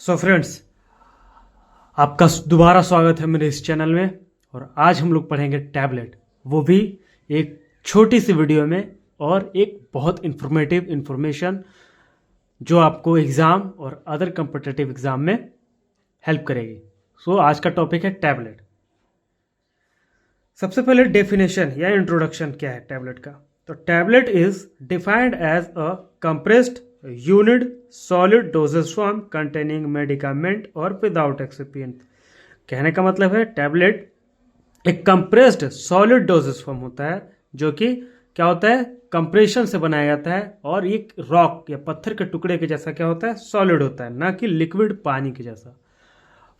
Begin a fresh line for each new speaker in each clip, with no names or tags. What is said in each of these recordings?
So friends, आपका दोबारा स्वागत है मेरे इस चैनल में। और आज हम लोग पढ़ेंगे टैबलेट, वो भी एक छोटी सी वीडियो में और एक बहुत इंफॉर्मेटिव इंफॉर्मेशन जो आपको एग्ज़ाम और अदर कम्पिटिटिव एग्ज़ाम में हेल्प करेगी। सो आज का टॉपिक है टैबलेट। सबसे पहले डेफिनेशन या इंट्रोडक्शन क्या है टैबलेट का। तो tablet is defined as a compressed unit solid dosage form containing medicament और विदाउट एक्सिपिएंट। कहने का मतलब है टैबलेट एक कंप्रेस्ड सॉलिड डोजेज फॉर्म होता है, जो कि क्या होता है, कंप्रेशन से बनाया जाता है और एक रॉक या पत्थर के टुकड़े के जैसा क्या होता है, सॉलिड होता है, ना कि लिक्विड पानी के जैसा।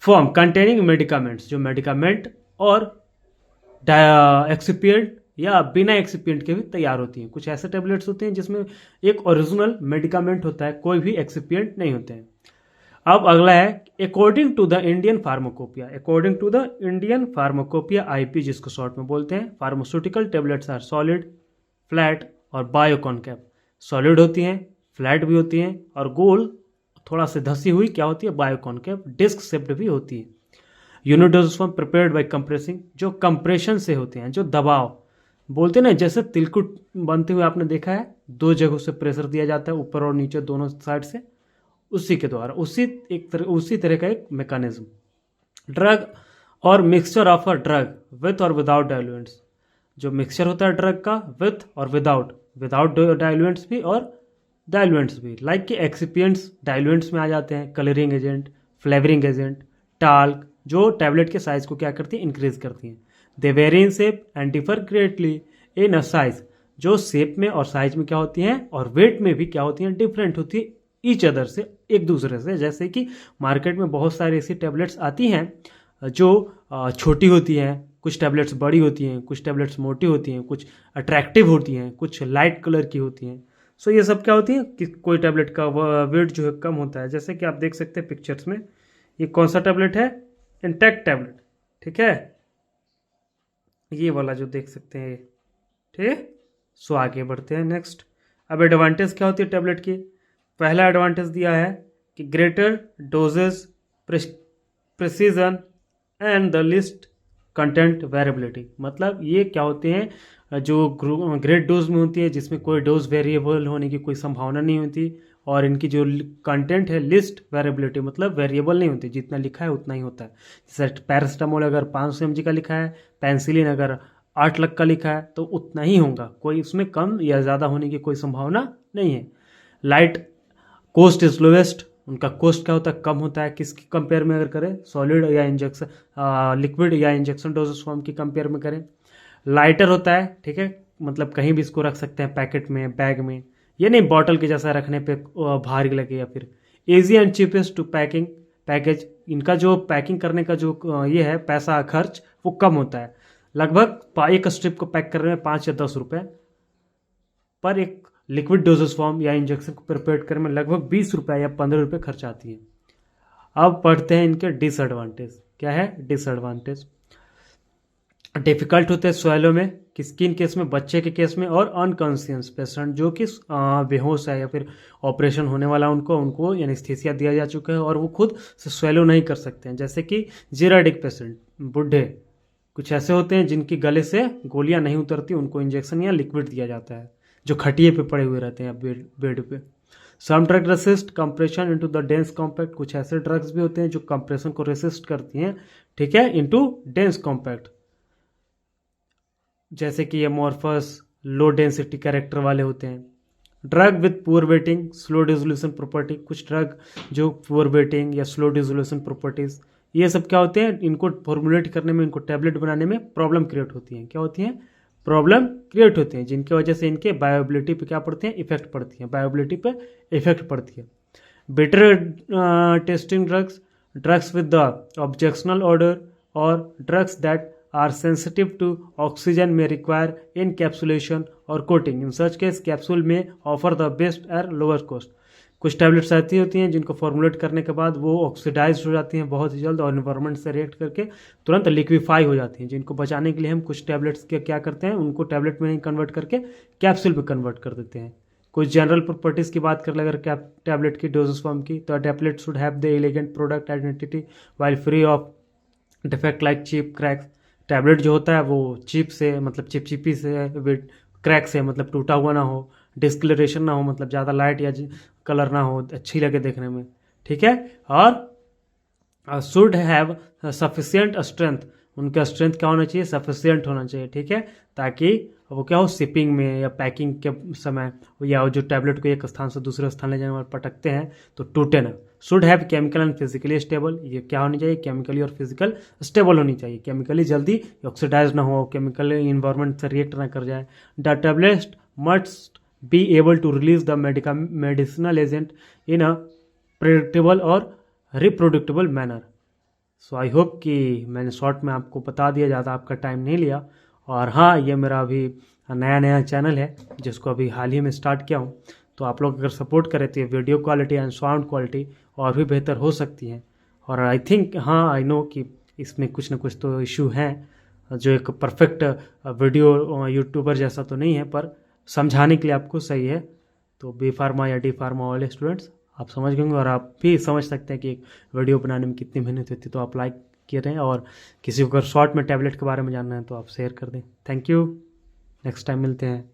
फॉर्म कंटेनिंग मेडिकामेंट्स, जो मेडिकामेंट और एक्सिपिएंट या बिना एक्सिपिएंट के भी तैयार होती हैं। कुछ ऐसे टेबलेट्स होते हैं जिसमें एक ओरिजिनल मेडिकामेंट होता है, कोई भी एक्सिपिएंट नहीं होते हैं। अब अगला है according to the Indian pharmacopoeia. According to the Indian pharmacopoeia IP, जिसको शॉर्ट में बोलते हैं, pharmaceutical tablets are solid, flat और बायोकॉनकेव। सॉलिड होती हैं, फ्लैट भी होती हैं और गोल थोड़ा से धसी हुई क्या होती है, बायोकॉनकेव, डिस्क शेप्ड भी होती है। Unit doses form prepared by compressing, जो कंप्रेशन से होते हैं, जो दबाव बोलते हैं ना, जैसे तिलकुट बनते हुए आपने देखा है, दो जगहों से प्रेशर दिया जाता है, ऊपर और नीचे दोनों साइड से, उसी के द्वारा, उसी तरह का एक मैकेनिज्म। ड्रग और mixture of a drug with और विदाउट डाइल्यूएंट्स, जो मिक्सचर होता है ड्रग का विथ और विदाउट डाइल्यूएंट्स भी और डाइल्यूएंट्स भी, लाइक कि एक्सिपिएंट्स डाइल्यूएंट्स में आ जाते हैं, colouring agent, flavouring agent, talc, जो टैबलेट के साइज को क्या करती है, इंक्रीज करती हैं। They vary in shape and differ greatly in a size, जो शेप में और साइज में क्या होती हैं और वेट में भी क्या होती हैं, डिफरेंट होती है ईच अदर से, एक दूसरे से। जैसे कि मार्केट में बहुत सारी ऐसी टैबलेट्स आती हैं जो छोटी होती हैं, कुछ टैबलेट्स बड़ी होती हैं, कुछ टैबलेट्स मोटी होती हैं, कुछ अट्रैक्टिव होती हैं, कुछ लाइट कलर की होती हैं। सो ये सब क्या होती है कि कोई टैबलेट का वेट जो है कम होता है। जैसे कि आप देख सकते हैं पिक्चर्स में, ये कौन सा टैबलेट है, इंटैक्ट टैबलेट, ठीक है, ये वाला जो देख सकते हैं, ठीक। सो आगे बढ़ते हैं नेक्स्ट। अब एडवांटेज क्या होती है टैबलेट की। पहला एडवांटेज दिया है कि greater doses, precision and the list content variability. मतलब ये क्या होते हैं, जो ग्रेट डोज में होती है, जिसमें कोई डोज वेरिएबल होने की कोई संभावना नहीं होती, और इनकी जो कंटेंट है लिस्ट वेरिएबिलिटी, मतलब वेरिएबल नहीं होती, जितना लिखा है उतना ही होता है। जैसे पैरास्टामोल अगर 500 mg का लिखा है, पेंसिलिन अगर 8 लाख का लिखा है, तो उतना ही होगा, कोई उसमें कम या ज़्यादा होने की कोई संभावना नहीं है। लाइट कोस्ट इज लोवेस्ट, उनका कोस्ट क्या होता है, कम होता है। किसकी कंपेयर में अगर करें, सॉलिड या इंजेक्शन, लिक्विड या इंजेक्शन डोजेस फॉर्म की कंपेयर में करें। लाइटर होता है, ठीक है, मतलब कहीं भी इसको रख सकते हैं, पैकेट में, बैग में, ये नहीं बॉटल के जैसा रखने पे भारी लगे। या फिर easy and cheapest to package, इनका जो पैकिंग करने का जो ये है पैसा खर्च, वो कम होता है। लगभग एक स्ट्रिप को पैक करने में 5 या 10 रुपए, पर एक लिक्विड डोजेस फॉर्म या इंजेक्शन को प्रिपेयर करने में लगभग 20 रुपए या 15 रुपए खर्च आती है। अब पढ़ते हैं इनके डिसएडवांटेज। क्या है डिसएडवांटेज, डिफिकल्ट होते हैं स्वेलो में, किन केस में, बच्चे के केस में, और अनकॉन्शियस पेशेंट जो कि बेहोश है या फिर ऑपरेशन होने वाला, उनको एनेस्थीसिया दिया जा चुका है और वो खुद से स्वेलो नहीं कर सकते हैं। जैसे कि जीराडिक पेशेंट, बुढ़े, कुछ ऐसे होते हैं जिनकी गले से गोलियां नहीं उतरती, उनको इंजेक्शन या लिक्विड दिया जाता है, जो खटिए पे पड़े हुए रहते हैं बेड पे। Some drug resist compression into the dense compact, कुछ ऐसे ड्रग्स भी होते हैं जो कंप्रेशन को रेसिस्ट करती हैं, ठीक है, इनटू डेंस कॉम्पैक्ट। जैसे कि ये मॉर्फस लो डेंसिटी कैरेक्टर वाले होते हैं। Drug with poor waiting, slow dissolution property, कुछ ड्रग जो पुअर वेटिंग या स्लो डिसोल्यूशन प्रॉपर्टीज, ये सब क्या होते हैं, इनको फॉर्मुलेट करने में, इनको टैबलेट बनाने में प्रॉब्लम क्रिएट होती है। क्या होती हैं, प्रॉब्लम क्रिएट होती हैं, जिनकी वजह से इनके बायोबिलिटी पे क्या पड़ती है, इफेक्ट पड़ती है, बायोबिलिटी पे इफेक्ट पड़ती है। Better testing drugs with the objectional order और drugs that are sensitive to oxygen may require encapsulation or coating. In such case, capsule may offer the best or lower cost. कुछ tablets ऐसी होती हैं जिनको formulate करने के बाद वो ऑक्सीडाइज हो जाती हैं बहुत ही जल्द और इन्वायरमेंट से रिएक्ट करके तुरंत लिक्विफाई हो जाती हैं, जिनको बचाने के लिए हम कुछ टैबलेट्स के क्या करते हैं, उनको टैबलेट में नहीं कन्वर्ट करके कैप्सूल पे कन्वर्ट कर देते हैं। कुछ जनरल प्रॉपर्टीज़ की बात कर ले अगर टैबलेट की डोजेस फॉर्म की, तो tablet should have the elegant product identity while free of defect like chip cracks. Tablet जो होता है वो चिप से मतलब चिपचिपी से, विद क्रैक से मतलब टूटा हुआ ना हो, डिस्कलरेशन ना हो मतलब ज़्यादा लाइट या कलर ना हो, अच्छी लगे देखने में, ठीक है। और शुड हैव सफिशियंट स्ट्रेंथ, उनका स्ट्रेंथ क्या होना चाहिए, सफिशियंट होना चाहिए, ठीक है, ताकि वो क्या हो शिपिंग में या पैकिंग के समय, या जो टैबलेट को एक स्थान से दूसरे स्थान ले जाने में पटकते हैं तो टूटे ना। Should have chemical and physically stable, ये क्या होनी चाहिए, केमिकली और फिजिकल स्टेबल होनी चाहिए, केमिकली जल्दी ऑक्सीडाइज ना हो, केमिकल इन्वायरमेंट से रिएक्ट ना कर जाए। The tablet must be able to release the medicinal agent in a predictable और reproducible manner. So I hope कि मैंने शॉर्ट में आपको बता दिया, ज़्यादा आपका टाइम नहीं लिया। और हाँ, ये मेरा अभी नया चैनल है जिसको अभी हाल ही में स्टार्ट किया हूँ, तो आप लोग अगर सपोर्ट करें तो ये video quality and sound quality और भी बेहतर हो सकती है। और आई थिंक, हाँ आई नो कि इसमें कुछ ना कुछ तो इशू हैं, जो एक परफेक्ट वीडियो यूट्यूबर जैसा तो नहीं है, पर समझाने के लिए आपको सही है। तो बी फार्मा या डी फार्मा वाले स्टूडेंट्स आप समझ गए होंगे, और आप भी समझ सकते हैं कि एक वीडियो बनाने में कितनी मेहनत होती है। तो आप लाइक करें, और किसी को अगर शॉर्ट में टैबलेट के बारे में जानना है तो आप शेयर कर दें। थैंक यू, नेक्स्ट टाइम मिलते हैं।